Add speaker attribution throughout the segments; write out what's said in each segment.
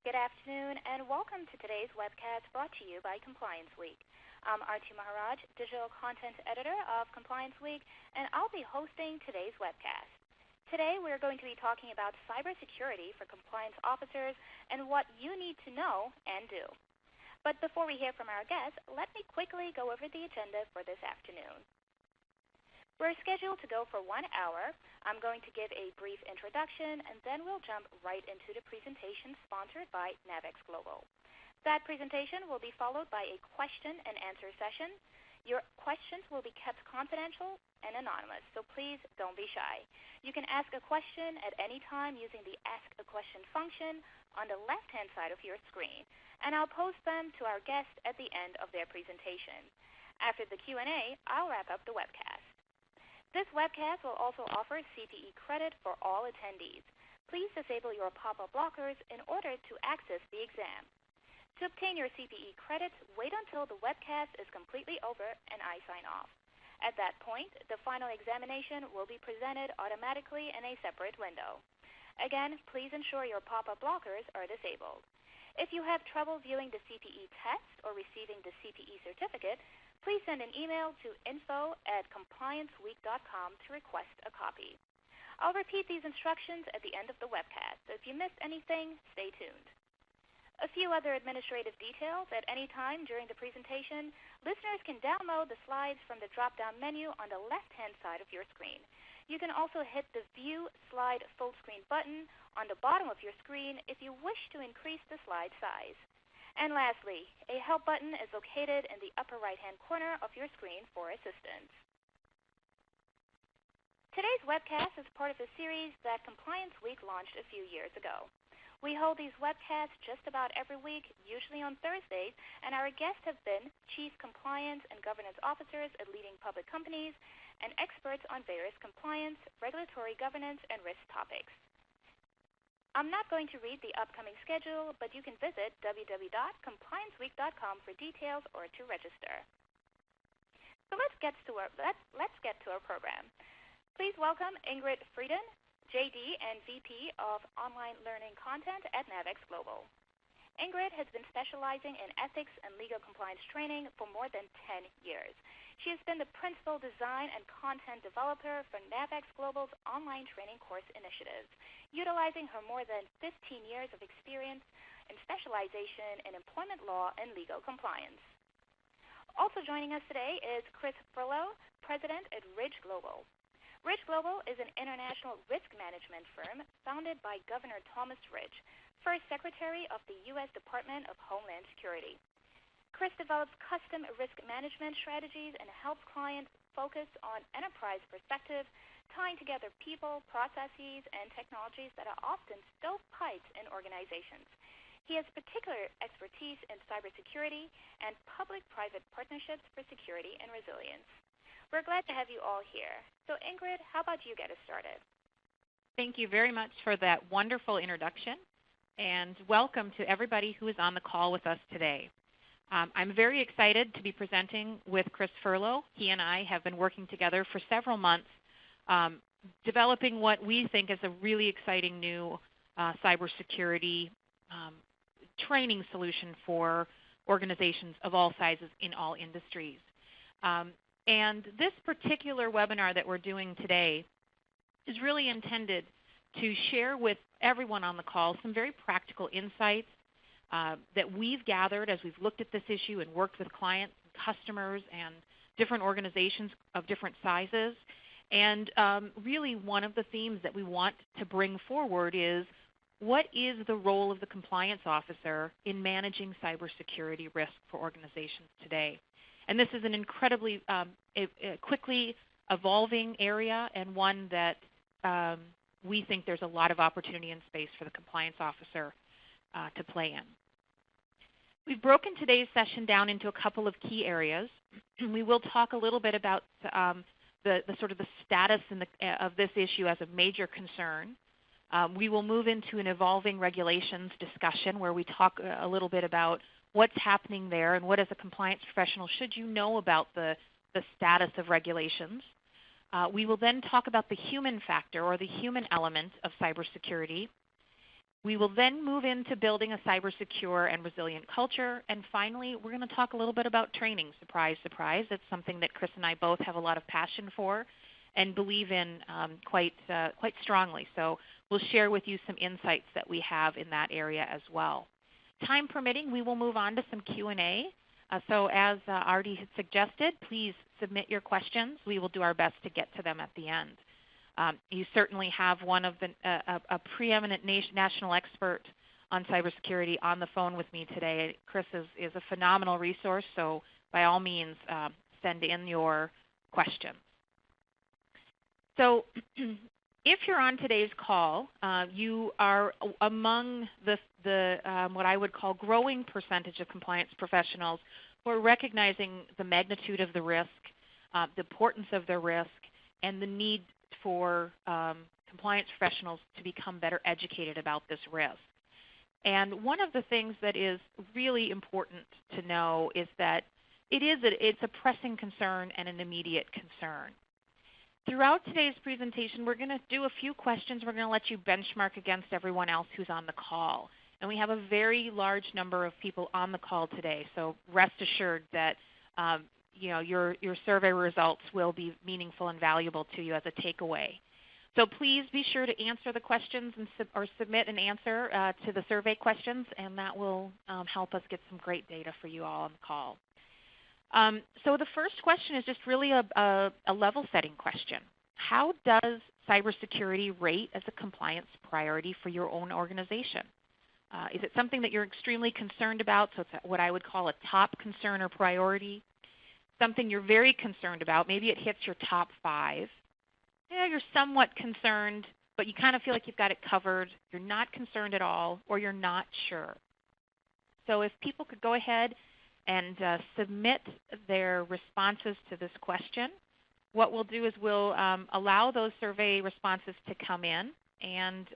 Speaker 1: Good afternoon, and welcome to today's webcast brought to you by Compliance Week. I'm Arti Maharaj, Digital Content Editor of Compliance Week, and I'll be hosting today's webcast. Today, we're going to be talking about cybersecurity for compliance officers and what you need to know and do. But before we hear from our guests, let me quickly go over the agenda for this afternoon. We're scheduled to go for 1 hour. I'm going to give a brief introduction, and then we'll jump right into the presentation sponsored by NAVEX Global. That presentation will be followed by a question and answer session. Your questions will be kept confidential and anonymous, so please don't be shy. You can ask a question at any time using the Ask a Question function on the left-hand side of your screen, and I'll post them to our guests at the end of their presentation. After the Q&A, I'll wrap up the webcast. This webcast will also offer CPE credit for all attendees. Please disable your pop-up blockers in order to access the exam. To obtain your CPE credits, wait until the webcast is completely over and I sign off. At that point, the final examination will be presented automatically in a separate window. Again, please ensure your pop-up blockers are disabled. If you have trouble viewing the CPE test or receiving the CPE certificate, please send an email to info@complianceweek.com to request a copy. I'll repeat these instructions at the end of the webcast, so if you missed anything, stay tuned. A few other administrative details. At any time during the presentation, listeners can download the slides from the drop-down menu on the left-hand side of your screen. You can also hit the View Slide Full Screen button on the bottom of your screen if you wish to increase the slide size. And lastly, a Help button is located in the upper right-hand corner of your screen for assistance. Today's webcast is part of a series that Compliance Week launched a few years ago. We hold these webcasts just about every week, usually on Thursdays, and our guests have been Chief Compliance and Governance Officers at leading public companies and experts on various compliance, regulatory governance, and risk topics. I'm not going to read the upcoming schedule, but you can visit www.complianceweek.com for details or to register. So let's get to our program. Please welcome Ingrid Fredeen, JD and VP of Online Learning Content at NAVEX Global. Ingrid has been specializing in ethics and legal compliance training for more than 10 years. She has been the principal design and content developer for NAVEX Global's online training course initiatives, utilizing her more than 15 years of experience and specialization in employment law and legal compliance. Also joining us today is Chris Furlow, President at Ridge Global. Ridge Global is an international risk management firm founded by Governor Thomas Ridge, first Secretary of the U.S. Department of Homeland Security. Chris develops custom risk management strategies and helps clients focus on enterprise perspective, tying together people, processes, and technologies that are often stovepiped in organizations. He has particular expertise in cybersecurity and public-private partnerships for security and resilience. We're glad to have you all here. So Ingrid, how about you get us started?
Speaker 2: Thank you very much for that wonderful introduction, and welcome to everybody who is on the call with us today. I'm very excited to be presenting with Chris Furlow. He and I have been working together for several months, developing what we think is a really exciting new cybersecurity training solution for organizations of all sizes in all industries. And this particular webinar that we're doing today is really intended to share with everyone on the call some very practical insights that we've gathered as we've looked at this issue and worked with clients and customers and different organizations of different sizes. And really one of the themes that we want to bring forward is, what is the role of the compliance officer in managing cybersecurity risk for organizations today? And this is an incredibly quickly evolving area, and one that we think there's a lot of opportunity and space for the compliance officer to play in. We've broken today's session down into a couple of key areas. We will talk a little bit about the sort of the status of this issue as a major concern. We will move into an evolving regulations discussion where we talk a little bit about what's happening there and what, as a compliance professional, should you know about the status of regulations. We will then talk about the human factor, or the human element of cybersecurity. We will then move into building a cyber secure and resilient culture. And finally, we're going to talk a little bit about training. Surprise, surprise. It's something that Chris and I both have a lot of passion for and believe in quite strongly. So we'll share with you some insights that we have in that area as well. Time permitting, we will move on to some Q&A. So as Artie had suggested, please submit your questions. We will do our best to get to them at the end. You certainly have one of a preeminent national expert on cybersecurity on the phone with me today. Chris is a phenomenal resource, so by all means, send in your questions. So if you're on today's call, you are among the what I would call growing percentage of compliance professionals who are recognizing the magnitude of the risk, the importance of the risk, and the need for compliance professionals to become better educated about this risk. And one of the things that is really important to know is that it's a pressing concern and an immediate concern. Throughout today's presentation, we're going to do a few questions. We're going to let you benchmark against everyone else who's on the call. And we have a very large number of people on the call today, so rest assured that your survey results will be meaningful and valuable to you as a takeaway. So please be sure to answer the questions or submit an answer to the survey questions, and that will help us get some great data for you all on the call. So the first question is just really a level-setting question. How does cybersecurity rate as a compliance priority for your own organization? Is it something that you're extremely concerned about, so it's what I would call a top concern or priority? Something you're very concerned about, maybe it hits your top 5. Yeah, you're somewhat concerned, but you kind of feel like you've got it covered. You're not concerned at all, or you're not sure. So if people could go ahead and submit their responses to this question, what we'll do is we'll allow those survey responses to come in, and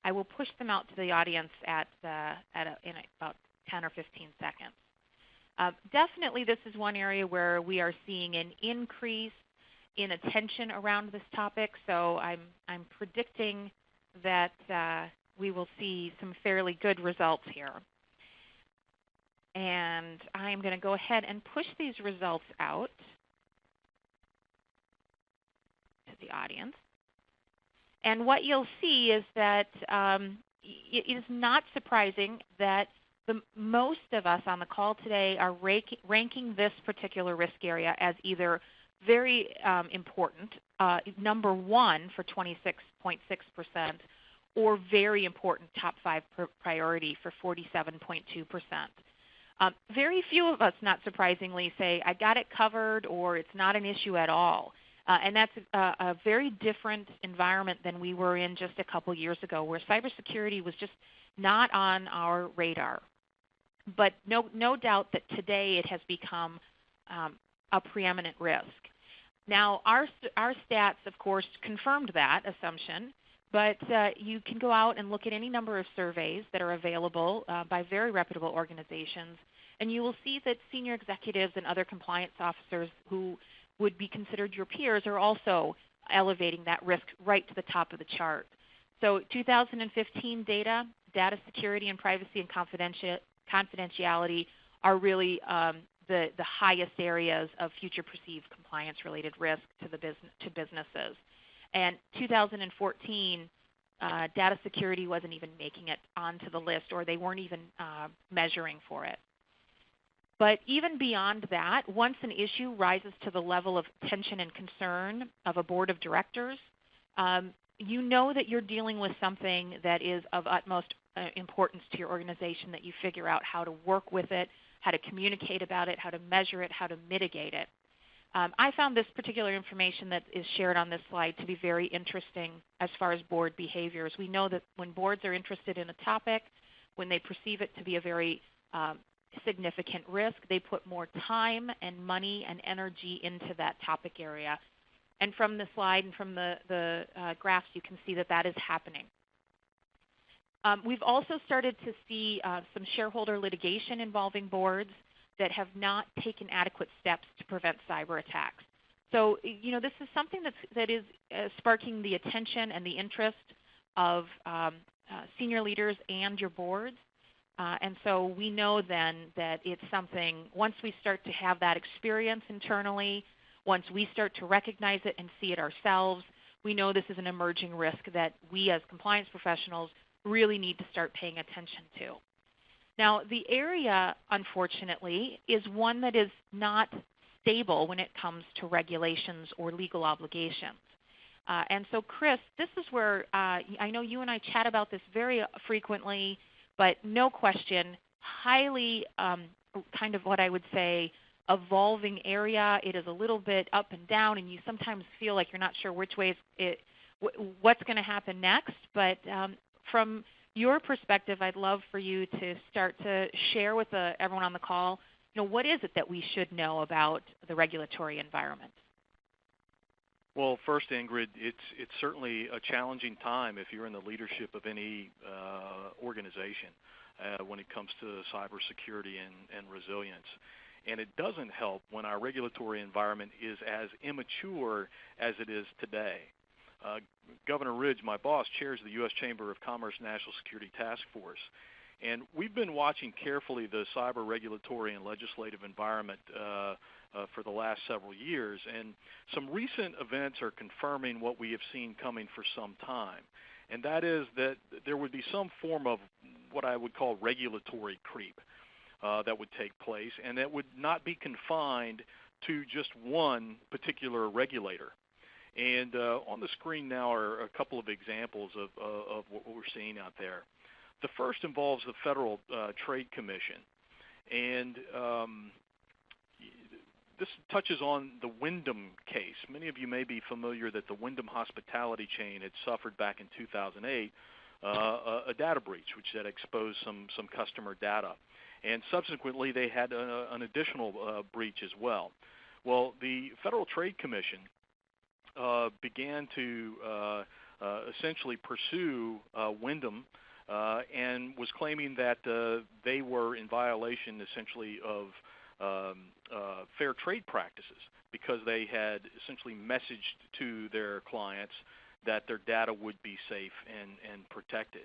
Speaker 2: I will push them out to the audience in about 10 or 15 seconds. Definitely this is one area where we are seeing an increase in attention around this topic, so I'm predicting that we will see some fairly good results here. And I'm going to go ahead and push these results out to the audience. And what you'll see is that it is not surprising that most of us on the call today are ranking this particular risk area as either very important, number 1 for 26.6%, or very important, top 5 priority for 47.2%. Very few of us, not surprisingly, say, I got it covered, or it's not an issue at all. And that's a very different environment than we were in just a couple years ago, where cybersecurity was just not on our radar. But no doubt that today it has become a preeminent risk. Now, our stats, of course, confirmed that assumption, but you can go out and look at any number of surveys that are available by very reputable organizations, and you will see that senior executives and other compliance officers who would be considered your peers are also elevating that risk right to the top of the chart. So 2015 data security and privacy and confidentiality are really the highest areas of future perceived compliance-related risk to businesses. And 2014, data security wasn't even making it onto the list, or they weren't even measuring for it. But even beyond that, once an issue rises to the level of attention and concern of a board of directors, you know that you're dealing with something that is of utmost importance to your organization, that you figure out how to work with it, how to communicate about it, how to measure it, how to mitigate it. I found this particular information that is shared on this slide to be very interesting as far as board behaviors. We know that when boards are interested in a topic, when they perceive it to be a very significant risk, they put more time and money and energy into that topic area. And from the slide and from the graphs, you can see that that is happening. We've also started to see some shareholder litigation involving boards that have not taken adequate steps to prevent cyber attacks. So, this is something that is sparking the attention and the interest of senior leaders and your boards. And so we know then that it's something, once we start to have that experience internally, once we start to recognize it and see it ourselves, we know this is an emerging risk that we as compliance professionals really need to start paying attention to. Now, the area, unfortunately, is one that is not stable when it comes to regulations or legal obligations. And so, Chris, this is where I know you and I chat about this very frequently, but no question, highly kind of what I would say evolving area. It is a little bit up and down, and you sometimes feel like you're not sure which way what's going to happen next. But from your perspective, I'd love for you to start to share with everyone on the call, what is it that we should know about the regulatory environment?
Speaker 3: Well, first, Ingrid, it's certainly a challenging time if you're in the leadership of any organization when it comes to cybersecurity and resilience. And it doesn't help when our regulatory environment is as immature as it is today. Governor Ridge, my boss, chairs the U.S. Chamber of Commerce National Security Task Force. And we've been watching carefully the cyber regulatory and legislative environment for the last several years. And some recent events are confirming what we have seen coming for some time. And that is that there would be some form of what I would call regulatory creep that would take place, and that would not be confined to just one particular regulator. And on the screen now are a couple of examples of what we're seeing out there. The first involves the Federal Trade Commission, and this touches on the Wyndham case. Many of you may be familiar that the Wyndham hospitality chain had suffered back in 2008 a data breach, which had exposed some customer data. And subsequently, they had an additional breach as well. Well, the Federal Trade Commission began to essentially pursue Wyndham and was claiming that they were in violation essentially of fair trade practices because they had essentially messaged to their clients that their data would be safe and protected.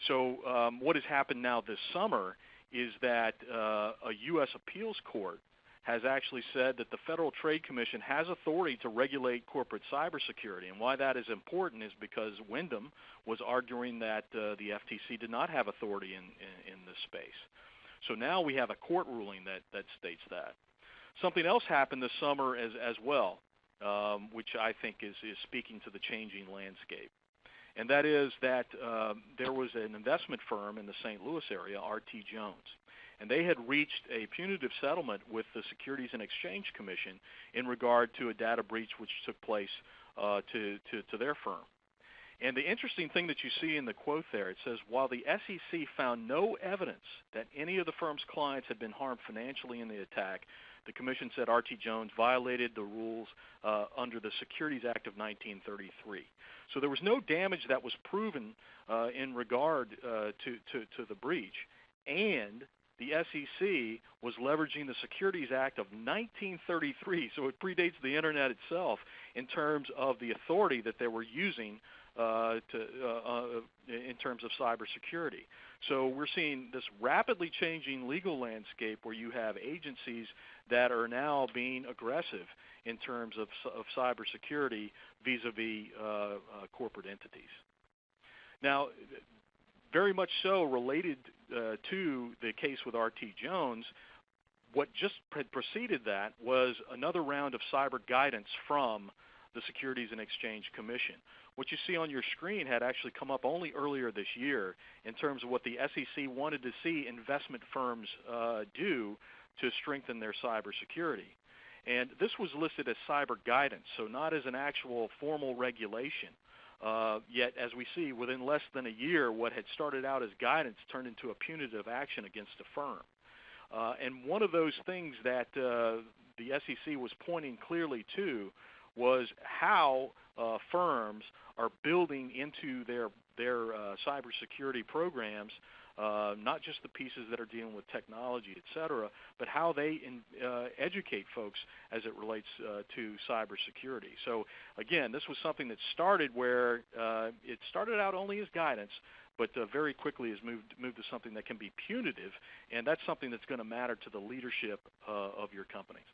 Speaker 3: So what has happened now this summer is that a U.S. appeals court has actually said that the Federal Trade Commission has authority to regulate corporate cybersecurity. And why that is important is because Wyndham was arguing that the FTC did not have authority in this space. So now we have a court ruling that states that. Something else happened this summer as well, which I think is speaking to the changing landscape. And that is that there was an investment firm in the St. Louis area, RT Jones, and they had reached a punitive settlement with the Securities and Exchange Commission in regard to a data breach which took place to their firm. And the interesting thing that you see in the quote there, it says, while the SEC found no evidence that any of the firm's clients had been harmed financially in the attack, the commission said RT Jones violated the rules under the Securities Act of 1933. So there was no damage that was proven in regard to the breach, and the SEC was leveraging the Securities Act of 1933, so it predates the Internet itself in terms of the authority that they were using in terms of cybersecurity. So we're seeing this rapidly changing legal landscape where you have agencies that are now being aggressive in terms of cybersecurity vis-a-vis corporate entities. Now, very much so related to the case with RT Jones, what just preceded that was another round of cyber guidance from the Securities and Exchange Commission. What you see on your screen had actually come up only earlier this year in terms of what the SEC wanted to see investment firms do to strengthen their cybersecurity. And this was listed as cyber guidance, so not as an actual formal regulation. Yet, as we see, within less than a year, what had started out as guidance turned into a punitive action against a firm. And one of those things that the SEC was pointing clearly to was how firms are building into their cybersecurity programs, not just the pieces that are dealing with technology, et cetera, but how they educate folks as it relates to cybersecurity. So again, this was something that started where it started out only as guidance, but very quickly has moved to something that can be punitive, and that's something that's going to matter to the leadership of your companies.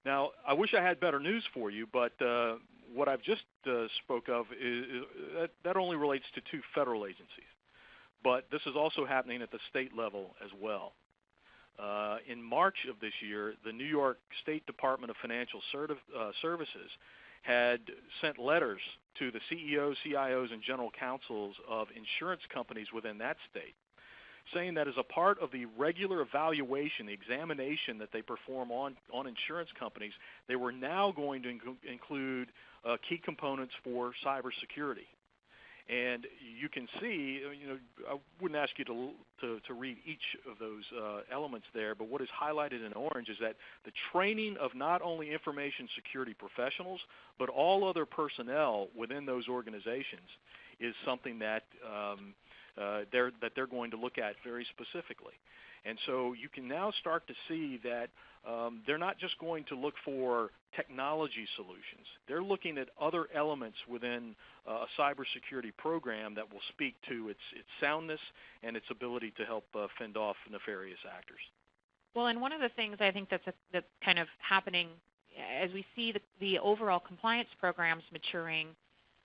Speaker 3: Now, I wish I had better news for you, but what I've just spoke of is that only relates to 2 federal agencies. But this is also happening at the state level as well. In March of this year, the New York State Department of Financial Services had sent letters to the CEOs, CIOs, and general counsels of insurance companies within that state, saying that as a part of the regular evaluation, the examination that they perform on insurance companies, they were now going to include key components for cybersecurity. And you can see, I wouldn't ask you to read each of those elements there, but what is highlighted in orange is that the training of not only information security professionals, but all other personnel within those organizations is something that they're going to look at very specifically. And so you can now start to see that they're not just going to look for technology solutions. They're looking at other elements within a cybersecurity program that will speak to its soundness and its ability to help fend off nefarious actors.
Speaker 2: Well, and one of the things I think that's kind of happening as we see the overall compliance programs maturing,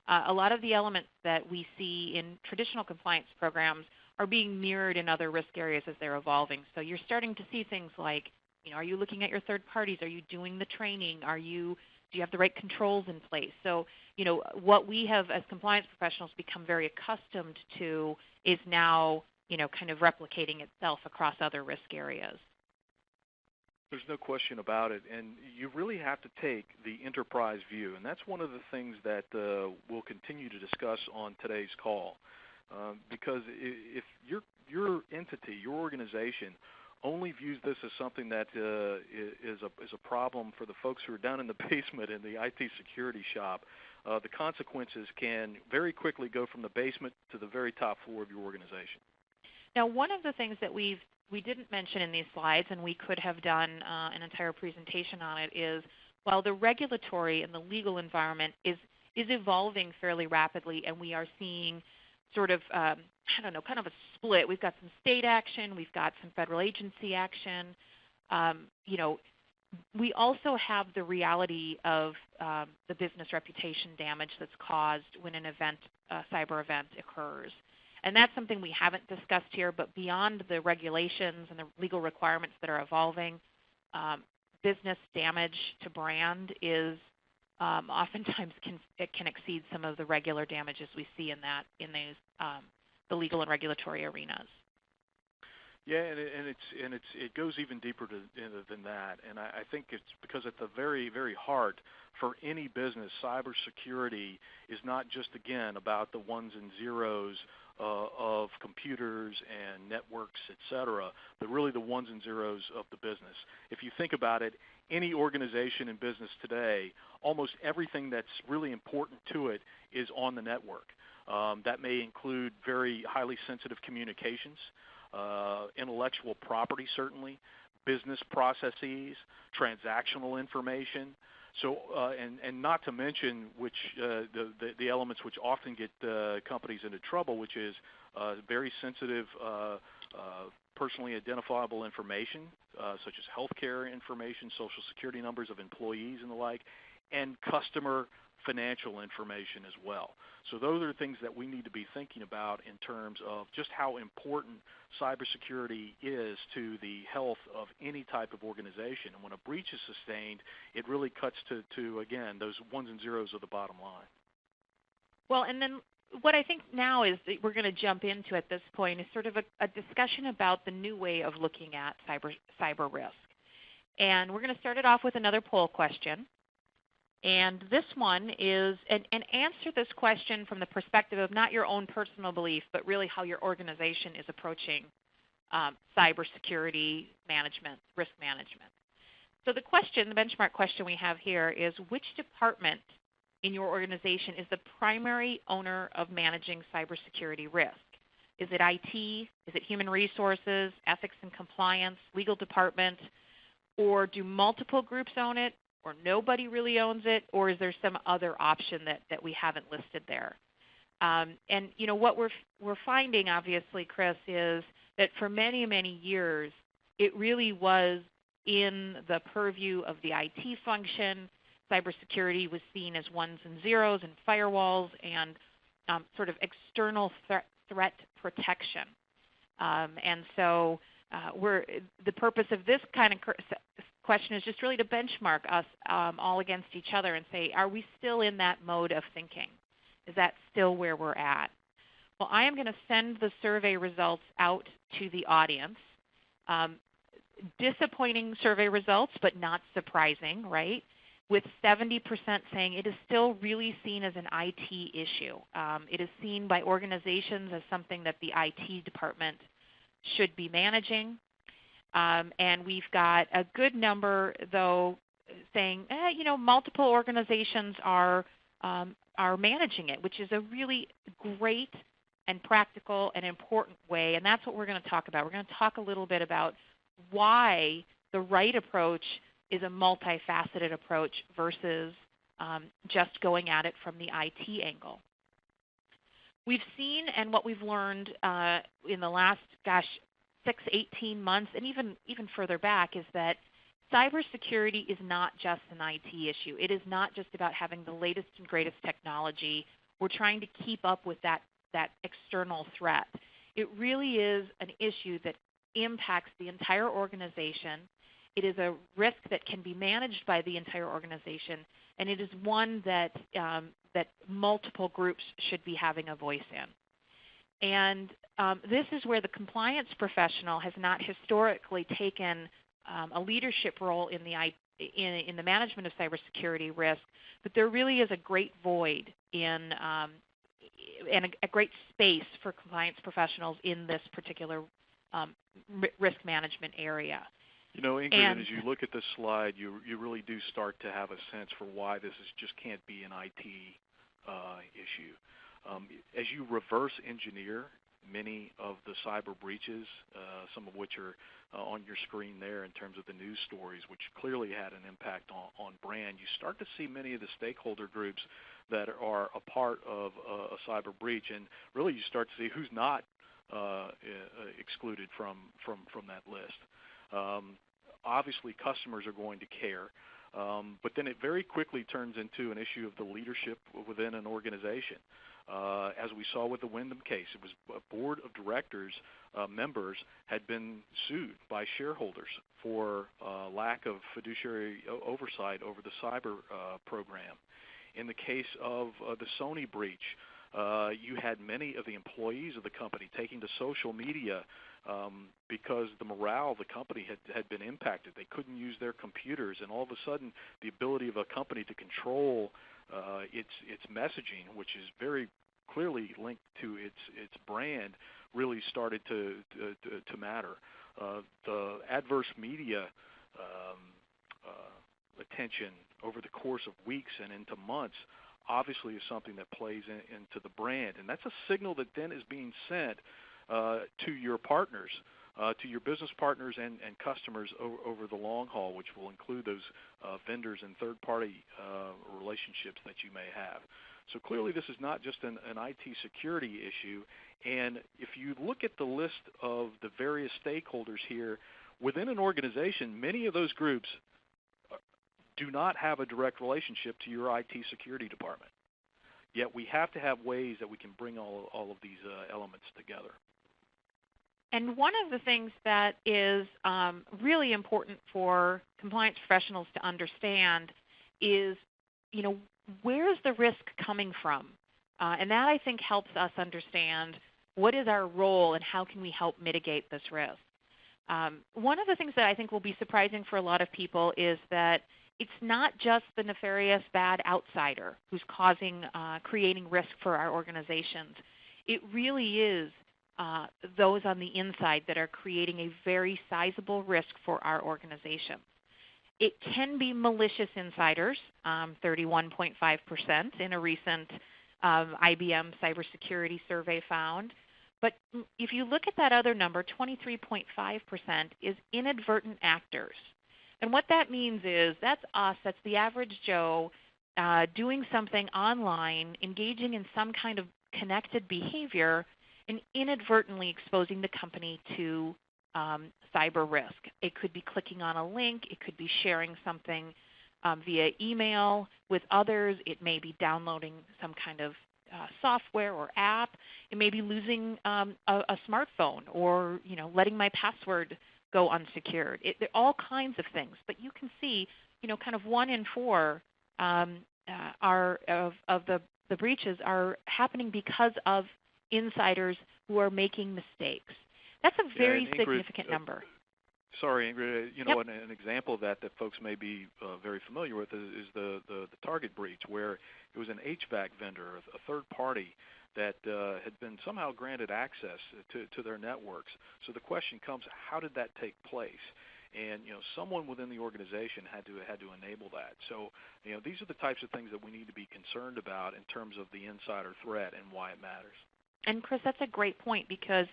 Speaker 2: a lot of the elements that we see in traditional compliance programs are being mirrored in other risk areas as they're evolving. So you're starting to see things like, are you looking at your third parties? Are you doing the training? Do you have the right controls in place? So, what we have as compliance professionals become very accustomed to is now, kind of replicating itself across other risk areas.
Speaker 3: There's no question about it, and you really have to take the enterprise view, and that's one of the things that we'll continue to discuss on today's call. Because if your entity, your organization, only views this as something that is a problem for the folks who are down in the basement in the IT security shop, the consequences can very quickly go from the basement to the very top floor of your organization.
Speaker 2: Now, one of the things that we didn't mention in these slides, and we could have done an entire presentation on it, is while the regulatory and the legal environment is evolving fairly rapidly, and we are seeing sort of, kind of a split. We've got some state action. We've got some federal agency action. We also have the reality of the business reputation damage that's caused when a cyber event occurs. And that's something we haven't discussed here, but beyond the regulations and the legal requirements that are evolving, business damage to brand is oftentimes can exceed some of the regular damages we see in the legal and regulatory arenas.
Speaker 3: Yeah, and it goes even deeper than that. And I think it's because at the very, very heart for any business, cybersecurity is not just, again, about the ones and zeros of computers and networks, et cetera, but really the ones and zeros of the business. If you think about it, any organization in business today, almost everything that's really important to it is on the network. That may include very highly sensitive communications, intellectual property certainly, business processes, transactional information. So, and not to mention the elements which often get companies into trouble, which is very sensitive personally identifiable information, such as healthcare information, social security numbers of employees and the like, and customer financial information as well. So those are things that we need to be thinking about in terms of just how important cybersecurity is to the health of any type of organization. And when a breach is sustained, it really cuts to again, those ones and zeros of the bottom line. Well,
Speaker 2: and then what I think now is that we're going to jump into at this point is sort of a discussion about the new way of looking at cyber risk. And we're going to start it off with another poll question. And this one is, and answer this question from the perspective of not your own personal belief, but really how your organization is approaching cybersecurity management, risk management. So the benchmark question we have here is, which department in your organization is the primary owner of managing cybersecurity risk? Is it IT? Is it human resources, ethics and compliance, legal department? Or do multiple groups own it? Or nobody really owns it, or is there some other option that we haven't listed there? And what we're finding, obviously, Chris, is that for many, many years, it really was in the purview of the IT function. Cybersecurity was seen as ones and zeros and firewalls and sort of external threat protection. And so the purpose of this kind of question is just really to benchmark us all against each other and say, are we still in that mode of thinking? Is that still where we're at? Well, I am going to send the survey results out to the audience. Disappointing survey results, but not surprising, right? With 70% saying it is still really seen as an IT issue. It is seen by organizations as something that the IT department should be managing. And we've got a good number, though, saying, multiple organizations are managing it, which is a really great and practical and important way. And that's what we're going to talk about. We're going to talk a little bit about why the right approach is a multifaceted approach versus just going at it from the IT angle. We've seen, and what we've learned in the last, 6-18 months, and even further back, is that cybersecurity is not just an IT issue. It is not just about having the latest and greatest technology. We're trying to keep up with that external threat. It really is an issue that impacts the entire organization. It is a risk that can be managed by the entire organization, and it is one that multiple groups should be having a voice in. And this is where the compliance professional has not historically taken a leadership role in the management of cybersecurity risk, but there really is a great void and a great space for compliance professionals in this particular risk management area.
Speaker 3: Ingrid, as you look at this slide, you really do start to have a sense for why this just can't be an IT issue. As you reverse engineer many of the cyber breaches, some of which are on your screen there in terms of the news stories, which clearly had an impact on brand, you start to see many of the stakeholder groups that are a part of a cyber breach, and really you start to see who's not excluded from that list. Obviously, customers are going to care, but then it very quickly turns into an issue of the leadership within an organization. As we saw with the Wyndham case, it was a board of directors members had been sued by shareholders for lack of fiduciary oversight over the cyber program. In the case of the Sony breach, you had many of the employees of the company taking to social media because the morale of the company had been impacted. They couldn't use their computers, and all of a sudden the ability of a company to control its messaging, which is very clearly linked to its brand, really started to matter. The adverse media attention over the course of weeks and into months obviously is something that plays into the brand, and that's a signal that then is being sent to your partners, to your business partners and customers over the long haul, which will include those vendors and third-party relationships that you may have. So clearly this is not just an IT security issue, and if you look at the list of the various stakeholders here within an organization, many of those groups do not have a direct relationship to your IT security department. Yet we have to have ways that we can bring all of these elements together.
Speaker 2: And one of the things that is really important for compliance professionals to understand is, where's the risk coming from? And that, I think, helps us understand what is our role and how can we help mitigate this risk. One of the things that I think will be surprising for a lot of people is that it's not just the nefarious bad outsider who's creating risk for our organizations. It really is those on the inside that are creating a very sizable risk for our organizations. It can be malicious insiders, 31.5% in a recent IBM cybersecurity survey found. But if you look at that other number, 23.5% is inadvertent actors. And what that means is that's us, that's the average Joe, doing something online, engaging in some kind of connected behavior and inadvertently exposing the company to cyber risk. It could be clicking on a link. It could be sharing something via email with others. It may be downloading some kind of software or app. It may be losing a smartphone, or letting my password go unsecured. There are all kinds of things. But you can see, kind of 1 in 4 of the breaches are happening because of insiders who are making mistakes. That's a very significant number.
Speaker 3: Sorry, Ingrid.
Speaker 2: Yep.
Speaker 3: An example of that folks may be very familiar with is the Target breach, where it was an HVAC vendor, a third party, that had been somehow granted access to their networks. So the question comes, how did that take place? And someone within the organization had to enable that. So these are the types of things that we need to be concerned about in terms of the insider threat and why it matters.
Speaker 2: And Chris, that's a great point, because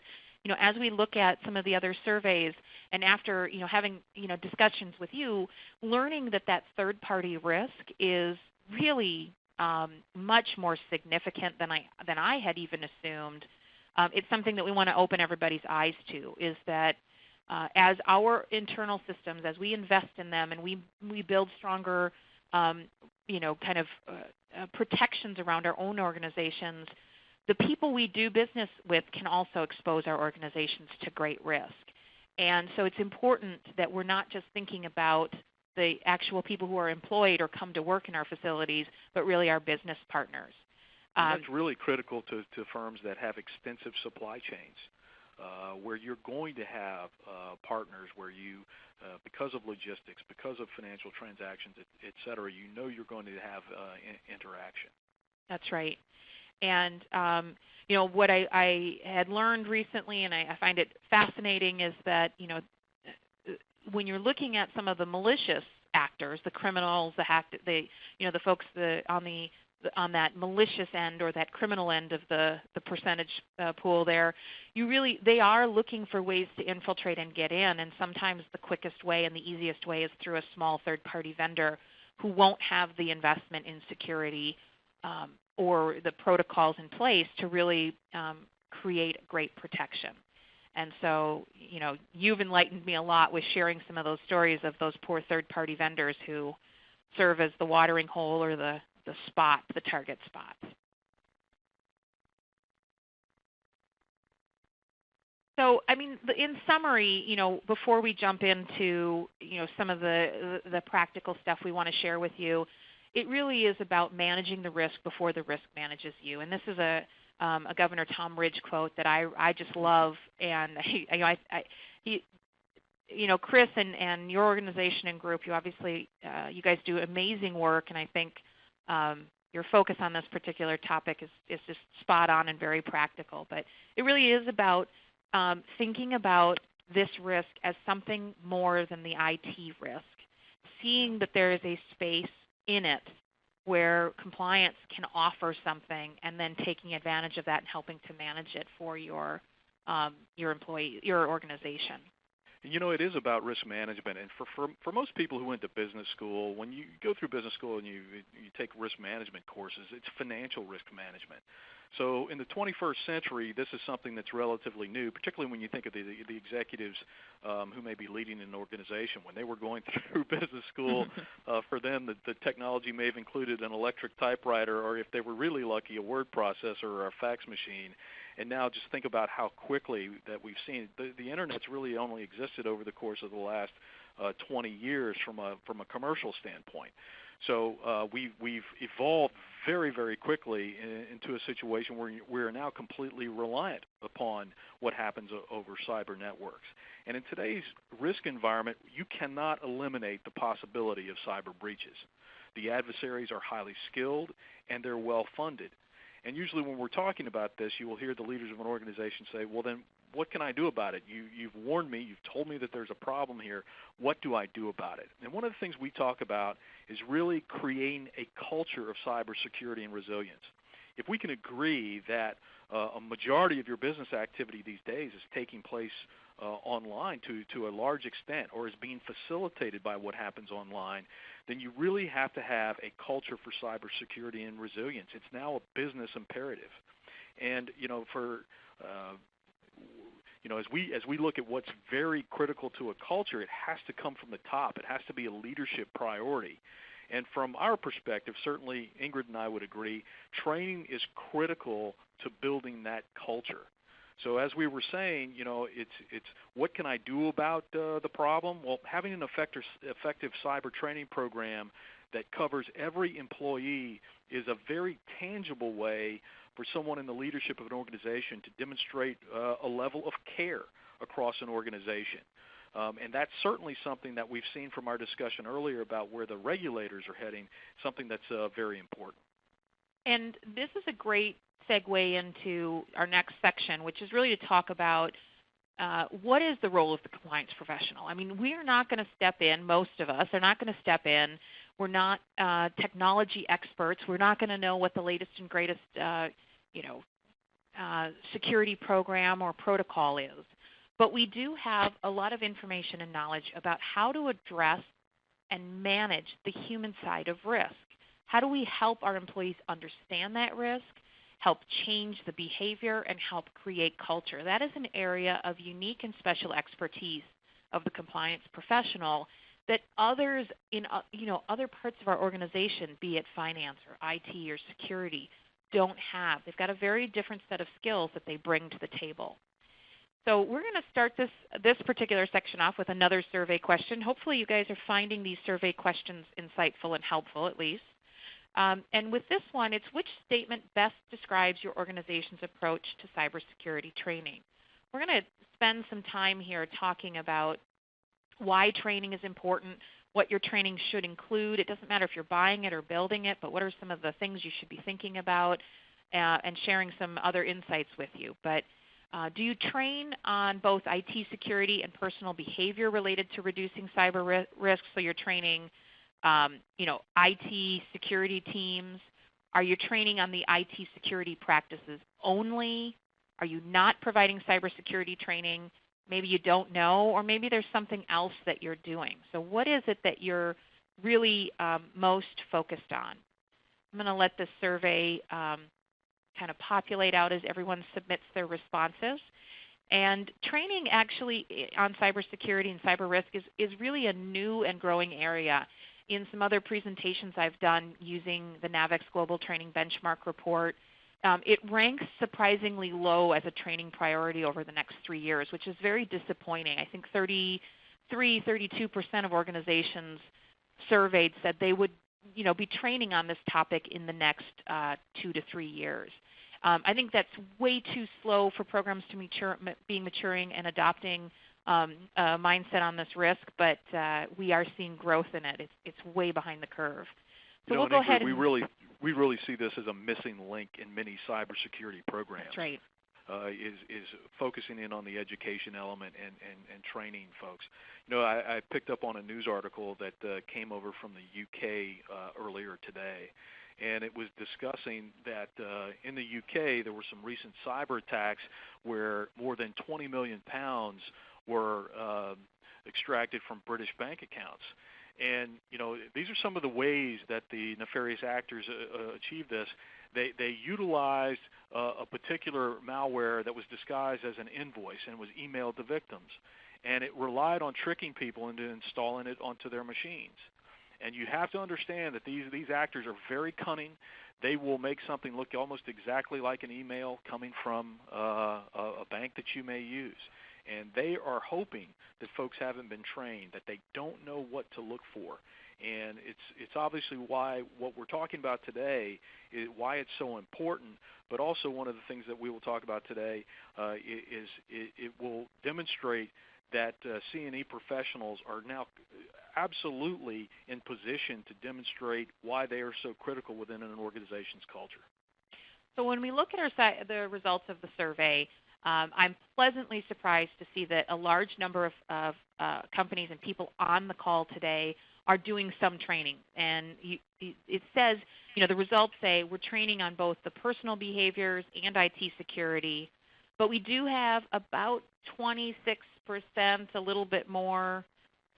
Speaker 2: as we look at some of the other surveys, and after having discussions with you, learning that third-party risk is really much more significant than I had even assumed. It's something that we want to open everybody's eyes to, is that as our internal systems, as we invest in them and we build stronger protections around our own organizations, the people we do business with can also expose our organizations to great risk. And so it's important that we're not just thinking about the actual people who are employed or come to work in our facilities, but really our business partners.
Speaker 3: That's really critical to firms that have extensive supply chains, where you're going to have partners where you, because of logistics, because of financial transactions, et cetera, you're going to have interaction.
Speaker 2: That's right. And what I had learned recently, and I find it fascinating, is that when you're looking at some of the malicious actors, the criminals, the folks on that malicious end or that criminal end of the percentage pool there, they are looking for ways to infiltrate and get in. And sometimes the quickest way and the easiest way is through a small third-party vendor who won't have the investment in security or the protocols in place to really create great protection. And so, you've enlightened me a lot with sharing some of those stories of those poor third-party vendors who serve as the watering hole or the target spot. So, in summary, before we jump into, some of the practical stuff we want to share with you, it really is about managing the risk before the risk manages you. And this is a Governor Tom Ridge quote that I just love. And Chris and your organization and group, you guys do amazing work, and I think your focus on this particular topic is just spot on and very practical. But it really is about thinking about this risk as something more than the IT risk, seeing that there is a space in it where compliance can offer something, and then taking advantage of that and helping to manage it for your employee, your organization.
Speaker 3: It is about risk management, and for most people who went to business school, when you go through business school and you take risk management courses, it's financial risk management. So in the 21st century, this is something that's relatively new, particularly when you think of the executives who may be leading an organization. When they were going through business school, for them, the technology may have included an electric typewriter, or if they were really lucky, a word processor or a fax machine. And now just think about how quickly that we've seen. The Internet's really only existed over the course of the last 20 years from a commercial standpoint. So we've evolved very, very quickly into a situation where we're now completely reliant upon what happens over cyber networks. And in today's risk environment, you cannot eliminate the possibility of cyber breaches. The adversaries are highly skilled and they're well funded. And usually when we're talking about this, you will hear the leaders of an organization say, well, then what can I do about it? You've warned me. You've told me that there's a problem here. What do I do about it? And one of the things we talk about is really creating a culture of cybersecurity and resilience. If we can agree that a majority of your business activity these days is taking place online to a large extent, or is being facilitated by what happens online, then you really have to have a culture for cybersecurity and resilience. It's now a business imperative. And as we look at what's very critical to a culture, it has to come from the top. It has to be a leadership priority. And from our perspective, certainly Ingrid and I would agree, training is critical to building that culture. So as we were saying, it's what can I do about the problem? Well, having an effective cyber training program that covers every employee is a very tangible way for someone in the leadership of an organization to demonstrate a level of care across an organization. And that's certainly something that we've seen from our discussion earlier about where the regulators are heading, something that's very important.
Speaker 2: And this is a great segue into our next section, which is really to talk about what is the role of the compliance professional. I mean, we are not going to step in, most of us are not going to step in. We're not technology experts. We're not going to know what the latest and greatest security program or protocol is. But we do have a lot of information and knowledge about how to address and manage the human side of risk. How do we help our employees understand that risk, help change the behavior, and help create culture? That is an area of unique and special expertise of the compliance professional that others in other parts of our organization, be it finance or IT or security, don't have. They've got a very different set of skills that they bring to the table. So we're going to start this particular section off with another survey question. Hopefully you guys are finding these survey questions insightful and helpful at least. And with this one, it's which statement best describes your organization's approach to cybersecurity training? We're going to spend some time here talking about why training is important, what your training should include. It doesn't matter if you're buying it or building it, but what are some of the things you should be thinking about, and sharing some other insights with you. But do you train on both IT security and personal behavior related to reducing cyber risks? So you're training IT security teams. Are you training on the IT security practices only? Are you not providing cybersecurity training? Maybe you don't know, or maybe there's something else that you're doing. So what is it that you're really most focused on? I'm going to let this survey kind of populate out as everyone submits their responses. And training actually on cybersecurity and cyber risk is really a new and growing area. In some other presentations I've done using the NAVEX Global Training Benchmark Report, it ranks surprisingly low as a training priority over the next 3 years, which is very disappointing. I think 32% of organizations surveyed said they would be training on this topic in the next 2 to 3 years. I think that's way too slow for programs to be maturing and adopting a mindset on this risk, but we are seeing growth in it. It's way behind the curve. So we'll go ahead and
Speaker 3: we really see this as a missing link in many cybersecurity programs.
Speaker 2: That's right.
Speaker 3: Is focusing in on the education element and training folks. I picked up on a news article that came over from the UK earlier today, and it was discussing that in the UK there were some recent cyber attacks where more than £20 million were extracted from British bank accounts. And these are some of the ways that the nefarious actors achieve this. They utilized a particular malware that was disguised as an invoice and was emailed to victims. And it relied on tricking people into installing it onto their machines. And you have to understand that these actors are very cunning. They will make something look almost exactly like an email coming from a bank that you may use. And they are hoping that folks haven't been trained, that they don't know what to look for. And it's obviously why what we're talking about today is why it's so important, but also one of the things that we will talk about today is it will demonstrate that C&E professionals are now absolutely in position to demonstrate why they are so critical within an organization's culture.
Speaker 2: So when we look at the results of the survey, I'm pleasantly surprised to see that a large number of companies and people on the call today are doing some training. And it says, the results say we're training on both the personal behaviors and IT security, but we do have about 26%, a little bit more,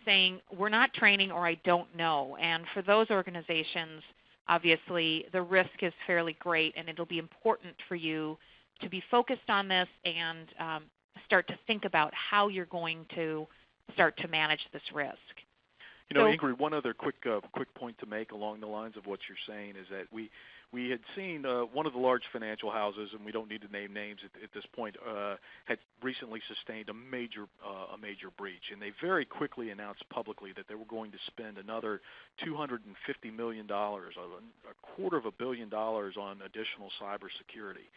Speaker 2: saying we're not training or I don't know. And for those organizations, obviously the risk is fairly great, and it'll be important for you be focused on this and start to think about how you're going to start to manage this risk.
Speaker 3: Ingrid, one other quick point to make along the lines of what you're saying is that we had seen one of the large financial houses, and we don't need to name names at this point, had recently sustained a major breach, and they very quickly announced publicly that they were going to spend another $250 million, $250 million on additional cybersecurity.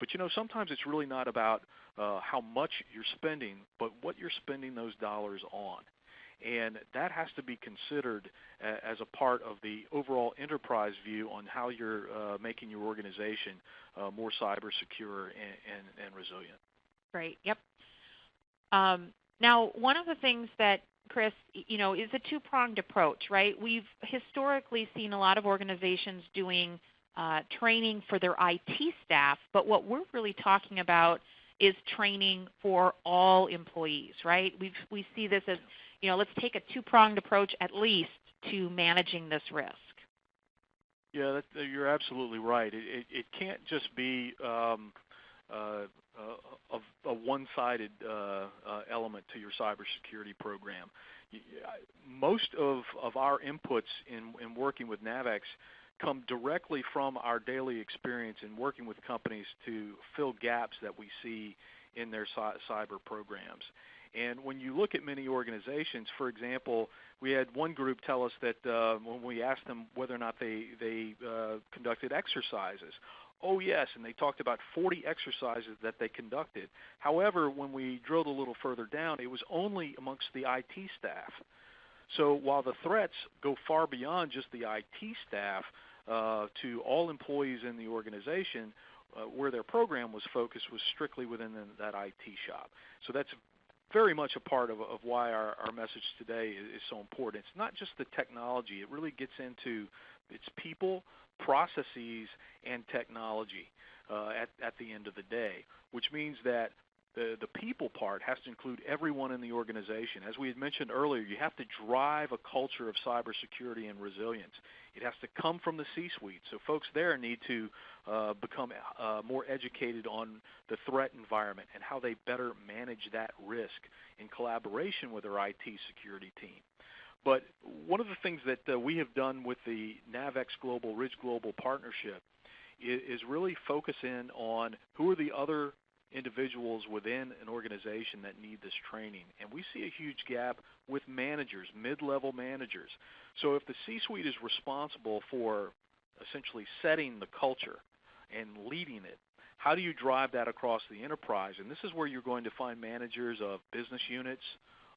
Speaker 3: But sometimes it's really not about how much you're spending, but what you're spending those dollars on. And that has to be considered as a part of the overall enterprise view on how you're making your organization more cyber secure and resilient.
Speaker 2: Right. Yep. Now, one of the things that, Chris, is a two-pronged approach, right? We've historically seen a lot of organizations doing training for their IT staff, but what we're really talking about is training for all employees, right? We see this as, let's take a two-pronged approach at least to managing this risk.
Speaker 3: Yeah, you're absolutely right. It can't just be a one-sided element to your cybersecurity program. Most of our inputs in working with NAVEX come directly from our daily experience in working with companies to fill gaps that we see in their cyber programs. And when you look at many organizations, for example, we had one group tell us that when we asked them whether or not they conducted exercises, oh yes, and they talked about 40 exercises that they conducted. However, when we drilled a little further down, it was only amongst the IT staff. So while the threats go far beyond just the IT staff to all employees in the organization, where their program was focused was strictly within that IT shop. So that's very much a part of why our message today is so important. It's not just the technology. It really gets into its people, processes, and technology at the end of the day, which means that the people part has to include everyone in the organization. As we had mentioned earlier, you have to drive a culture of cybersecurity and resilience. It has to come from the C-suite. So folks there need to become more educated on the threat environment and how they better manage that risk in collaboration with their IT security team. But one of the things that we have done with the NAVEX Global, Ridge Global partnership is really focus in on who are the other individuals within an organization that need this training. And we see a huge gap with managers, mid-level managers. So if the C-suite is responsible for essentially setting the culture and leading it, how do you drive that across the enterprise? And this is where you're going to find managers of business units,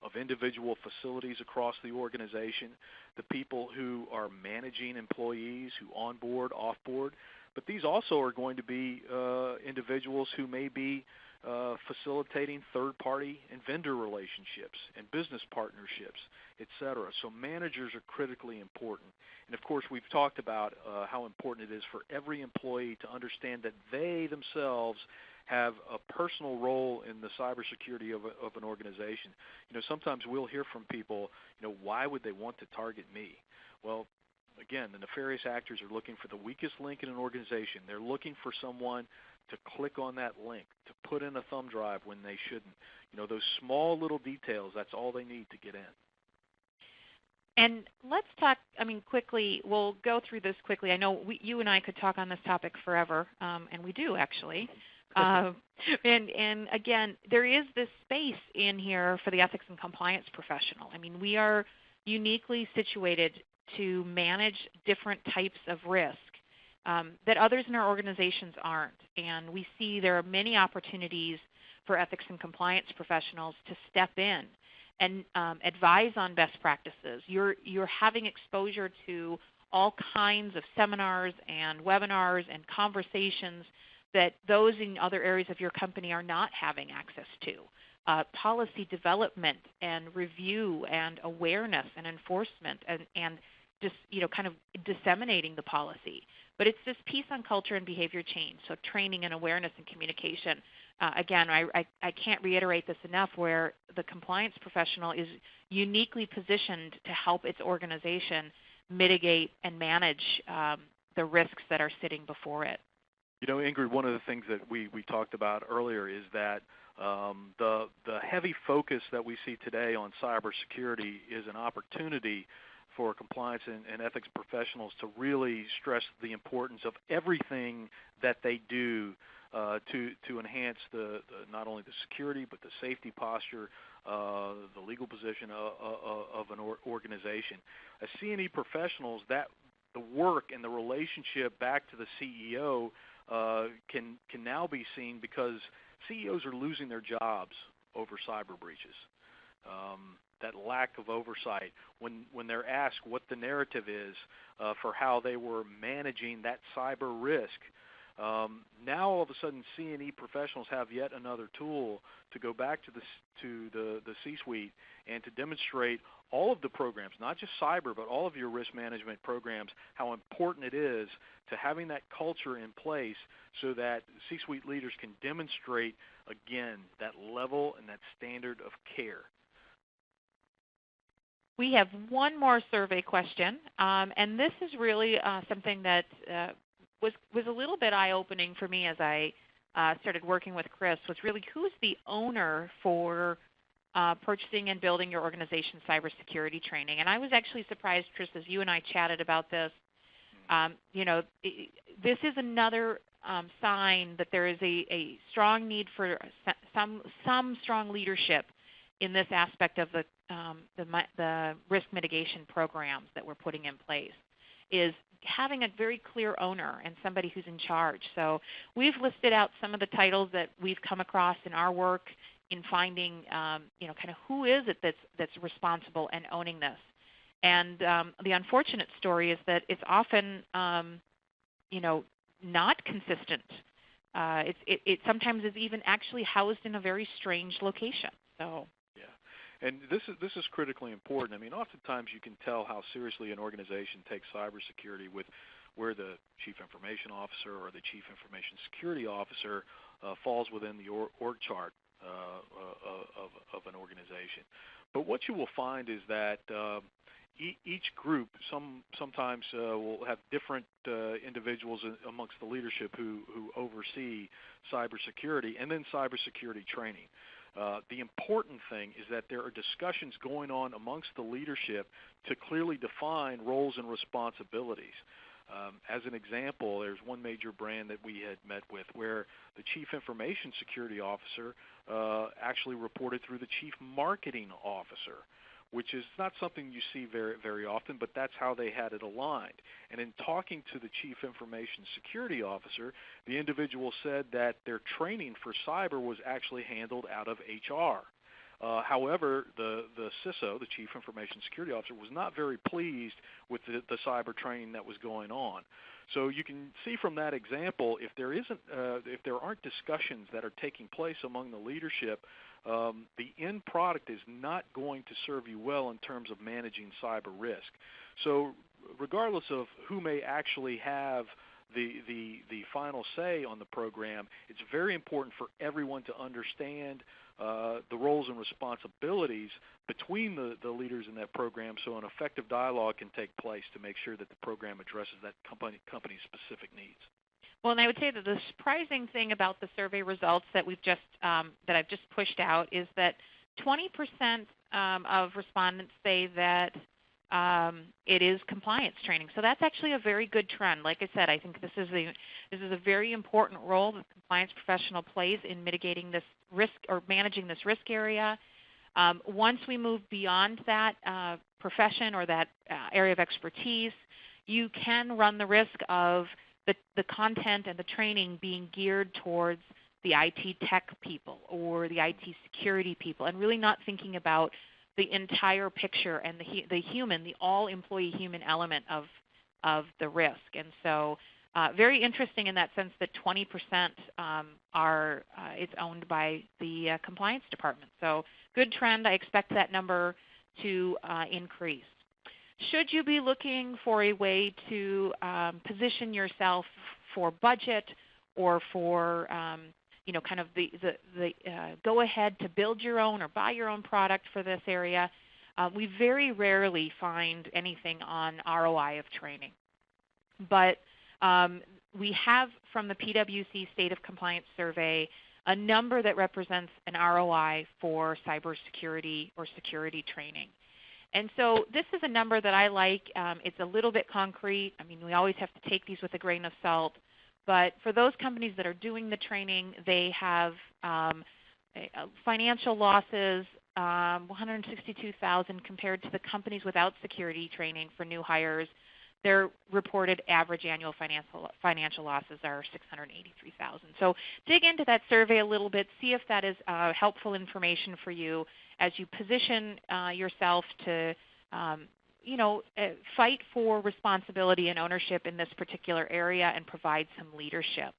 Speaker 3: of individual facilities across the organization, the people who are managing employees, who onboard, offboard. But these also are going to be individuals who may be facilitating third-party and vendor relationships and business partnerships, et cetera. So managers are critically important. And, of course, we've talked about how important it is for every employee to understand that they themselves have a personal role in the cybersecurity of an organization. Sometimes we'll hear from people, why would they want to target me? Well, again, the nefarious actors are looking for the weakest link in an organization. They're looking for someone to click on that link, to put in a thumb drive when they shouldn't. Those small little details, that's all they need to get in.
Speaker 2: And let's talk, quickly, we'll go through this quickly. I know you and I could talk on this topic forever, and we do actually. And again, there is this space in here for the ethics and compliance professional. We are uniquely situated to manage different types of risk that others in our organizations aren't. And we see there are many opportunities for ethics and compliance professionals to step in and advise on best practices. You're having exposure to all kinds of seminars and webinars and conversations that those in other areas of your company are not having access to. Policy development and review and awareness and enforcement and just kind of disseminating the policy. But it's this piece on culture and behavior change, so training and awareness and communication. Again, I can't reiterate this enough, where the compliance professional is uniquely positioned to help its organization mitigate and manage the risks that are sitting before it.
Speaker 3: You know, Ingrid, one of the things that we talked about earlier is that the heavy focus that we see today on cybersecurity is an opportunity for compliance and ethics professionals to really stress the importance of everything that they do to enhance not only the security but the safety posture, the legal position of an organization. As C&E professionals, that the work and the relationship back to the CEO can now be seen because CEOs are losing their jobs over cyber breaches. That lack of oversight, when they're asked what the narrative is for how they were managing that cyber risk, now all of a sudden C&E professionals have yet another tool to go back to the C-suite and to demonstrate all of the programs, not just cyber, but all of your risk management programs, how important it is to having that culture in place so that C-suite leaders can demonstrate, again, that level and that standard of care.
Speaker 2: We have one more survey question, and this is really something that was a little bit eye-opening for me as I started working with Chris, was really who's the owner for purchasing and building your organization's cybersecurity training. And I was actually surprised, Chris, as you and I chatted about this. You know, this is another sign that there is a strong need for some strong leadership in this aspect of the risk mitigation programs that we're putting in place, is having a very clear owner and somebody who's in charge. So we've listed out some of the titles that we've come across in our work in finding, you know, kind of who is it that's responsible and owning this. And the unfortunate story is that it's often, you know, not consistent. It sometimes is even actually housed in a very strange location. So.
Speaker 3: And this is critically important. I mean, oftentimes you can tell how seriously an organization takes cybersecurity with where the chief information officer or the chief information security officer falls within the org chart of an organization. But what you will find is that each group sometimes will have different individuals amongst the leadership who oversee cybersecurity and then cybersecurity training. The important thing is that there are discussions going on amongst the leadership to clearly define roles and responsibilities. As an example, there's one major brand that we had met with where the chief information security officer actually reported through the chief marketing officer, which is not something you see very, very often, but that's how they had it aligned. And in talking to the chief information security officer, the individual said that their training for cyber was actually handled out of HR. However, the CISO, the chief information security officer, was not very pleased with the cyber training that was going on. So you can see from that example, if there aren't discussions that are taking place among the leadership, the end product is not going to serve you well in terms of managing cyber risk. So regardless of who may actually have the final say on the program, it's very important for everyone to understand the roles and responsibilities between the leaders in that program so an effective dialogue can take place to make sure that the program addresses that company's specific needs.
Speaker 2: Well, and I would say that the surprising thing about the survey results that I've just pushed out is that 20% of respondents say that it is compliance training. So that's actually a very good trend. Like I said, I think this is a very important role that the compliance professional plays in mitigating this risk or managing this risk area. Once we move beyond that profession or that area of expertise, you can run the risk of the content and the training being geared towards the IT tech people or the IT security people, and really not thinking about the entire picture and the all-employee human element of the risk. And so very interesting in that sense that 20% it's owned by the compliance department. So good trend. I expect that number to increase. Should you be looking for a way to position yourself for budget or for kind of the go ahead to build your own or buy your own product for this area, we very rarely find anything on ROI of training. But we have from the PwC State of Compliance Survey a number that represents an ROI for cybersecurity or security training. And so this is a number that I like. It's a little bit concrete. I mean, we always have to take these with a grain of salt. But for those companies that are doing the training, they have financial losses, 162,000 compared to the companies without security training for new hires. Their reported average annual financial losses are 683,000. So dig into that survey a little bit. See if that is helpful information for you as you position yourself to fight for responsibility and ownership in this particular area and provide some leadership.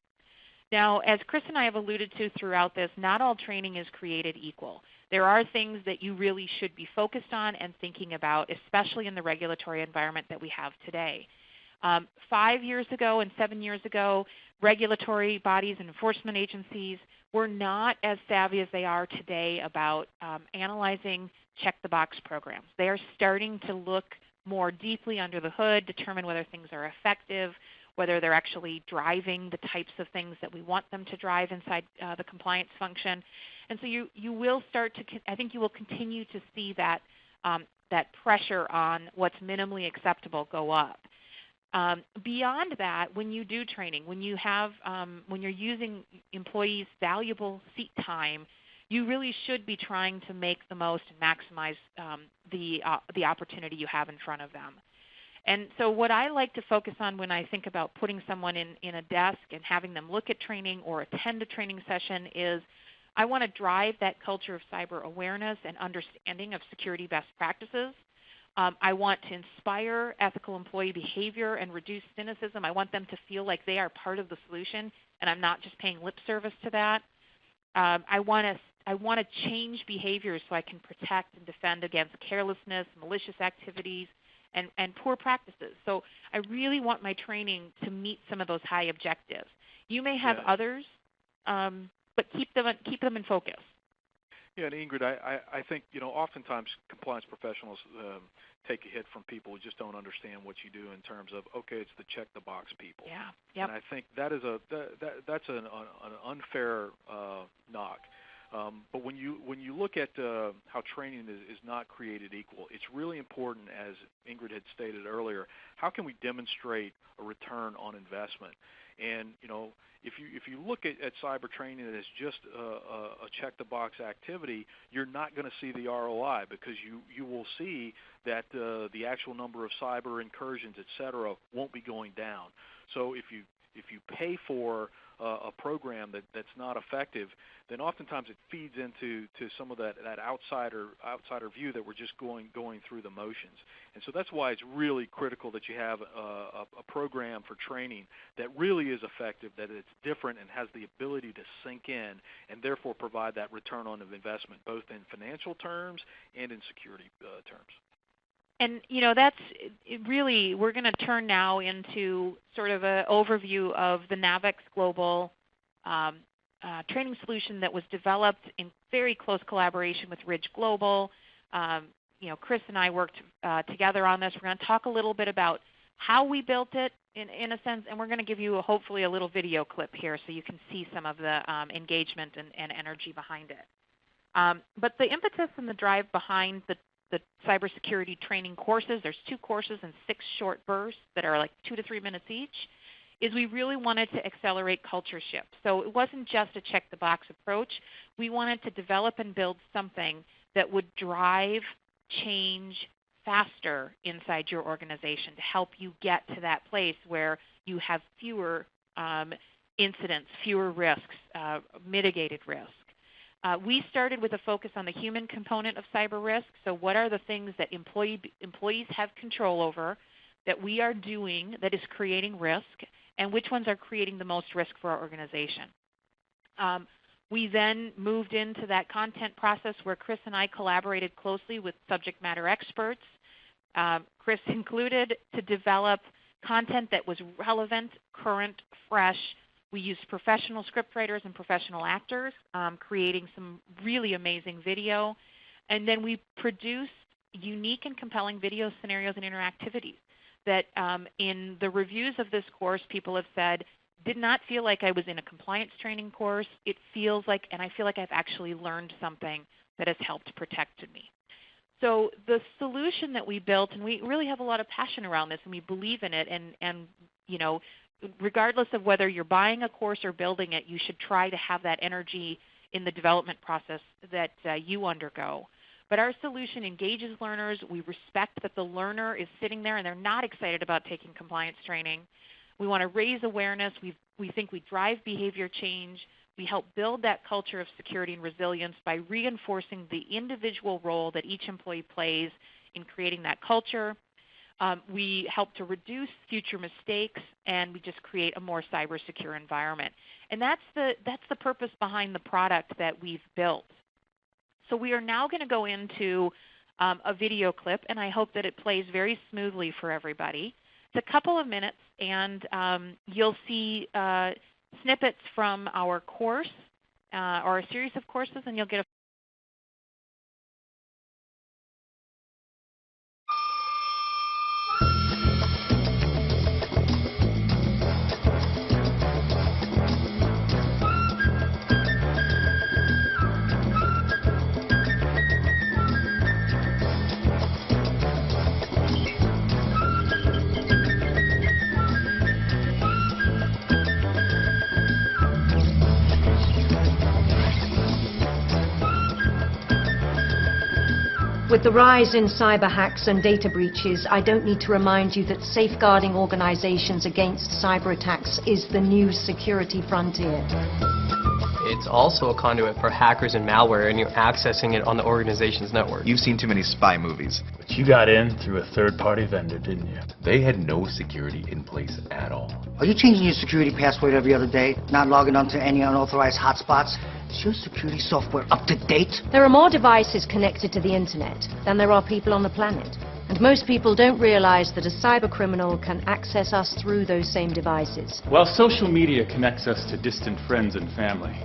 Speaker 2: Now, as Chris and I have alluded to throughout this, not all training is created equal. There are things that you really should be focused on and thinking about, especially in the regulatory environment that we have today. 5 years ago and 7 years ago, regulatory bodies and enforcement agencies were not as savvy as they are today about analyzing check-the-box programs. They are starting to look more deeply under the hood, determine whether things are effective, whether they're actually driving the types of things that we want them to drive inside the compliance function. And so you will start to, I think you will continue to see that, that pressure on what's minimally acceptable go up. Beyond that, when you do training, when you're using employees' valuable seat time, you really should be trying to make the most and maximize the opportunity you have in front of them. And so what I like to focus on when I think about putting someone in a desk and having them look at training or attend a training session is I want to drive that culture of cyber awareness and understanding of security best practices. I want to inspire ethical employee behavior and reduce cynicism. I want them to feel like they are part of the solution and I'm not just paying lip service to that. I want to change behaviors so I can protect and defend against carelessness, malicious activities, and poor practices. So I really want my training to meet some of those high objectives. You may have others, but keep them in focus.
Speaker 3: Yeah, and Ingrid, I think oftentimes compliance professionals take a hit from people who just don't understand what you do in terms of it's the check the box people.
Speaker 2: Yeah. Yep.
Speaker 3: And I think that's an unfair knock. But when you look at how training is not created equal, it's really important, as Ingrid had stated earlier, how can we demonstrate a return on investment? And if you look at cyber training as just a check-the-box activity, you're not going to see the ROI because you will see that the actual number of cyber incursions, et cetera, won't be going down. So if you pay for a program that's not effective, then oftentimes it feeds into some of that outsider view that we're just going through the motions. And so that's why it's really critical that you have a program for training that really is effective, that it's different and has the ability to sink in and therefore provide that return on investment, both in financial terms and in security terms.
Speaker 2: And that's really, we're going to turn now into sort of an overview of the NAVEX Global training solution that was developed in very close collaboration with Ridge Global. Chris and I worked together on this. We're going to talk a little bit about how we built it in a sense, and we're going to give you hopefully a little video clip here so you can see some of the engagement and energy behind it. But the impetus and the drive behind the cybersecurity training courses, there's 2 courses in 6 short bursts that are like 2 to 3 minutes each, is we really wanted to accelerate culture shift. So it wasn't just a check-the-box approach. We wanted to develop and build something that would drive change faster inside your organization to help you get to that place where you have fewer incidents, fewer risks, mitigated risk. We started with a focus on the human component of cyber risk. So what are the things that employees have control over that we are doing that is creating risk, and which ones are creating the most risk for our organization? We then moved into that content process where Chris and I collaborated closely with subject matter experts, Chris included, to develop content that was relevant, current, fresh. We used professional scriptwriters and professional actors, creating some really amazing video. And then we produced unique and compelling video scenarios and interactivities that in the reviews of this course, people have said, did not feel like I was in a compliance training course. It feels like, and I feel like I've actually learned something that has helped protect me. So the solution that we built, and we really have a lot of passion around this, and we believe in it, and you know, regardless of whether you're buying a course or building it, you should try to have that energy in the development process that you undergo. But our solution engages learners. We respect that the learner is sitting there and they're not excited about taking compliance training. We want to raise awareness. We think we drive behavior change. We help build that culture of security and resilience by reinforcing the individual role that each employee plays in creating that culture. We help to reduce future mistakes, and we just create a more cyber secure environment. And that's the purpose behind the product that we've built. So we are now going to go into a video clip, and I hope that it plays very smoothly for everybody. It's a couple of minutes, and you'll see snippets from our course or a series of courses, and you'll get a
Speaker 4: With the rise in cyber hacks and data breaches, I don't need to remind you that safeguarding organizations against cyber attacks is the new security frontier.
Speaker 5: It's also a conduit for hackers and malware, and you're accessing it on the organization's network.
Speaker 6: You've seen too many spy movies.
Speaker 7: But you got in through a third-party vendor, didn't you?
Speaker 8: They had no security in place at all.
Speaker 9: Are you changing your security password every other day? Not logging onto any unauthorized hotspots? Is your security software up to date?
Speaker 4: There are more devices connected to the internet than there are people on the planet. And most people don't realize that a cyber criminal can access us through those same devices.
Speaker 7: Well, social media connects us to distant friends and family.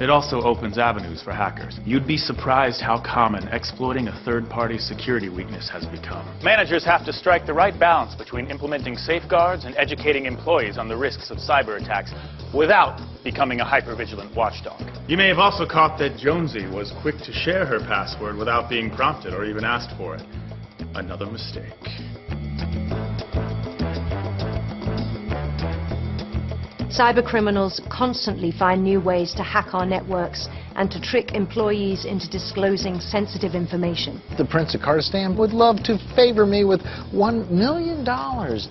Speaker 7: It also opens avenues for hackers. You'd be surprised how common exploiting a third-party security weakness has become.
Speaker 10: Managers have to strike the right balance between implementing safeguards and educating employees on the risks of cyber attacks without becoming a hypervigilant watchdog.
Speaker 7: You may have also caught that Jonesy was quick to share her password without being prompted or even asked for it. Another mistake.
Speaker 4: Cybercriminals constantly find new ways to hack our networks and to trick employees into disclosing sensitive information.
Speaker 11: The Prince of Kurdistan would love to favor me with $1 million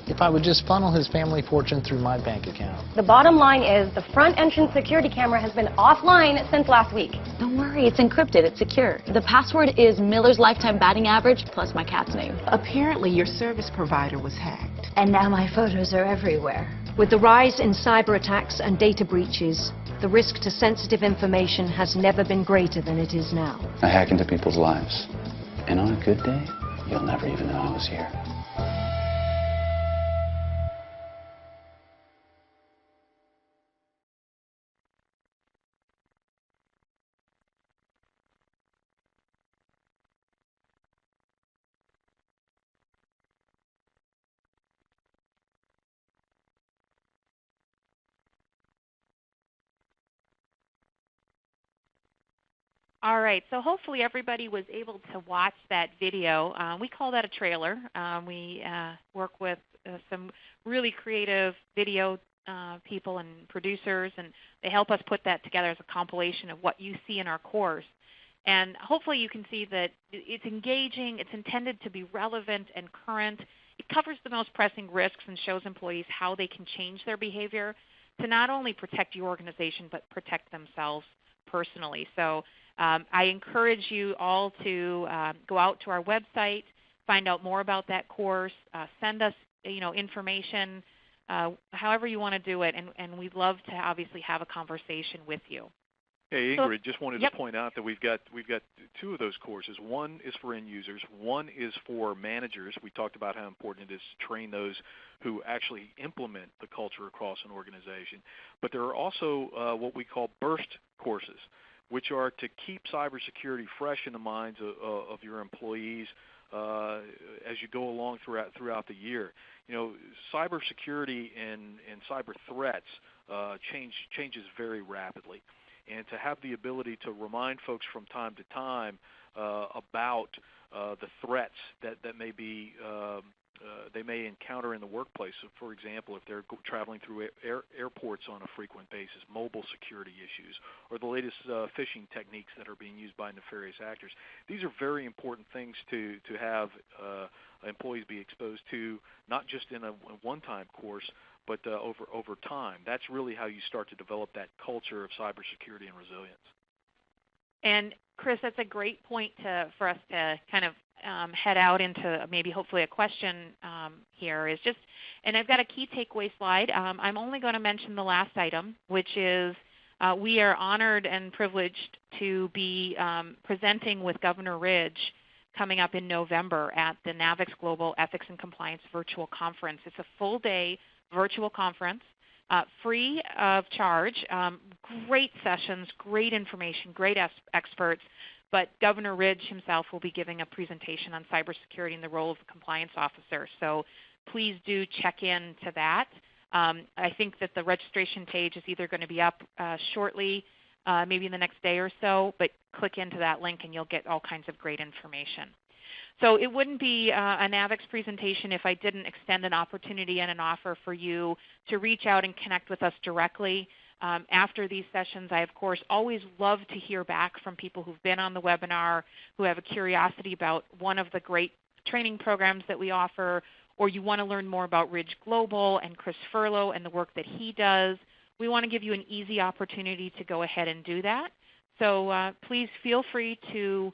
Speaker 11: if I would just funnel his family fortune through my bank account.
Speaker 12: The bottom line is the front entrance security camera has been offline since last week.
Speaker 13: Don't worry, it's encrypted, it's secure. The password is Miller's lifetime batting average plus my cat's name.
Speaker 14: Apparently your service provider was hacked.
Speaker 15: And now my photos are everywhere.
Speaker 4: With the rise in cyber attacks and data breaches, the risk to sensitive information has never been greater than it is now.
Speaker 16: I hack into people's lives, and on a good day, you'll never even know I was here.
Speaker 2: All right, so hopefully everybody was able to watch that video. We call that a trailer. We work with some really creative video people and producers, and they help us put that together as a compilation of what you see in our course. And hopefully you can see that it's engaging, it's intended to be relevant and current. It covers the most pressing risks and shows employees how they can change their behavior to not only protect your organization, but protect themselves personally. So I encourage you all to go out to our website, find out more about that course, send us information, however you want to do it, and we'd love to obviously have a conversation with you.
Speaker 3: Hey, Ingrid, just wanted to point out that we've got two of those courses. One is for end users. One is for managers. We talked about how important it is to train those who actually implement the culture across an organization. But there are also what we call burst courses, which are to keep cybersecurity fresh in the minds of your employees as you go along throughout the year. You know, cybersecurity and cyber threats changes very rapidly, and to have the ability to remind folks from time to time about the threats that may be they may encounter in the workplace. So for example, if they're traveling through airports on a frequent basis, mobile security issues, or the latest phishing techniques that are being used by nefarious actors. These are very important things to have employees be exposed to, not just in a one-time course, but over time. That's really how you start to develop that culture of cybersecurity and resilience.
Speaker 2: And Chris, that's a great point for us to kind of head out into maybe hopefully a question here is just, and I've got a key takeaway slide. I'm only going to mention the last item, which is we are honored and privileged to be presenting with Governor Ridge coming up in November at the NAVEX Global Ethics and Compliance Virtual Conference. It's a full-day virtual conference, free of charge, great sessions, great information, great experts. But Governor Ridge himself will be giving a presentation on cybersecurity and the role of the compliance officer. So please do check in to that. I think that the registration page is either going to be up shortly, maybe in the next day or so, but click into that link and you'll get all kinds of great information. So it wouldn't be a NAVEX presentation if I didn't extend an opportunity and an offer for you to reach out and connect with us directly. After these sessions, I, of course, always love to hear back from people who've been on the webinar, who have a curiosity about one of the great training programs that we offer, or you want to learn more about Ridge Global and Chris Furlow and the work that he does. We want to give you an easy opportunity to go ahead and do that. So please feel free to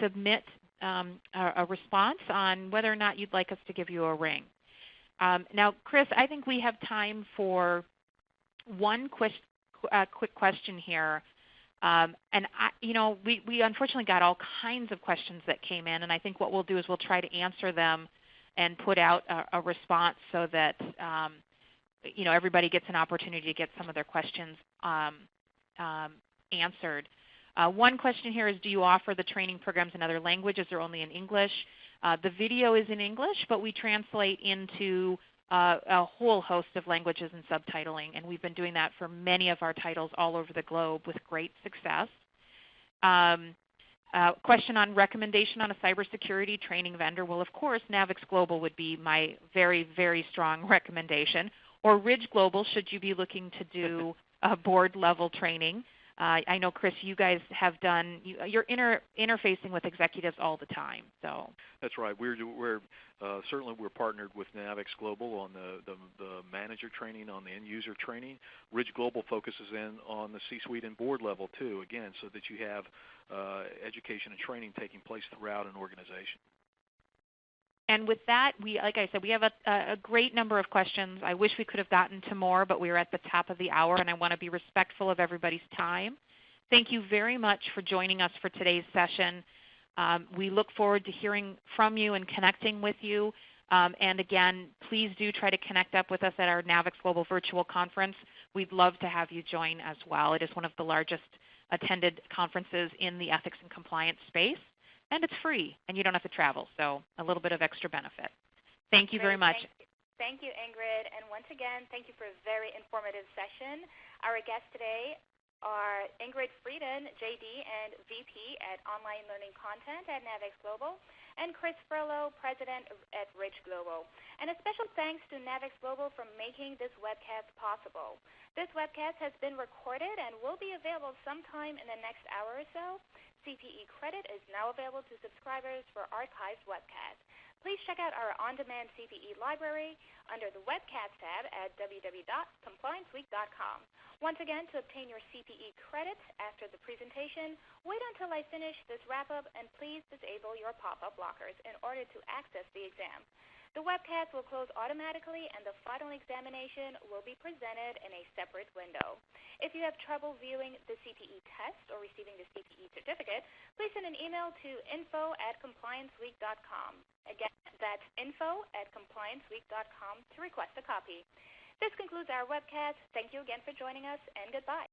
Speaker 2: submit a response on whether or not you'd like us to give you a ring. Now, Chris, I think we have time for one quick question here. We unfortunately got all kinds of questions that came in, and I think what we'll do is we'll try to answer them and put out a response so that everybody gets an opportunity to get some of their questions answered. One question here is, do you offer the training programs in other languages or only in English? The video is in English, but we translate into a whole host of languages and subtitling, and we've been doing that for many of our titles all over the globe with great success. Question on recommendation on a cybersecurity training vendor. Well, of course, NAVEX Global would be my very, very strong recommendation, or Ridge Global should you be looking to do board-level training. I know, Chris, you guys have done, you're interfacing with executives all the time. So
Speaker 3: that's right. Certainly we're partnered with NAVEX Global on the manager training, on the end user training. Ridge Global focuses in on the C-suite and board level too, again, so that you have education and training taking place throughout an organization.
Speaker 2: And with that, like I said, we have a great number of questions. I wish we could have gotten to more, but we are at the top of the hour, and I want to be respectful of everybody's time. Thank you very much for joining us for today's session. We look forward to hearing from you and connecting with you. And again, please do try to connect up with us at our NAVEX Global Virtual Conference. We'd love to have you join as well. It is one of the largest attended conferences in the ethics and compliance space. And it's free, and you don't have to travel, so a little bit of extra benefit. Thank you very much.
Speaker 1: Thank you, Ingrid. And once again, thank you for a very informative session. Our guests today are Ingrid Fredeen, JD and VP at Online Learning Content at NAVEX Global, and Chris Furlow, President at Ridge Global. And a special thanks to NAVEX Global for making this webcast possible. This webcast has been recorded and will be available sometime in the next hour or so. CPE credit is now available to subscribers for archived webcasts. Please check out our on-demand CPE library under the Webcast tab at www.complianceweek.com. Once again, to obtain your CPE credits after the presentation, wait until I finish this wrap-up and please disable your pop-up blockers in order to access the exam. The webcast will close automatically and the final examination will be presented in a separate window. If you have trouble viewing the CPE test or receiving the CPE certificate, please send an email to info@complianceweek.com. Again, that's info@complianceweek.com to request a copy. This concludes our webcast. Thank you again for joining us, and goodbye.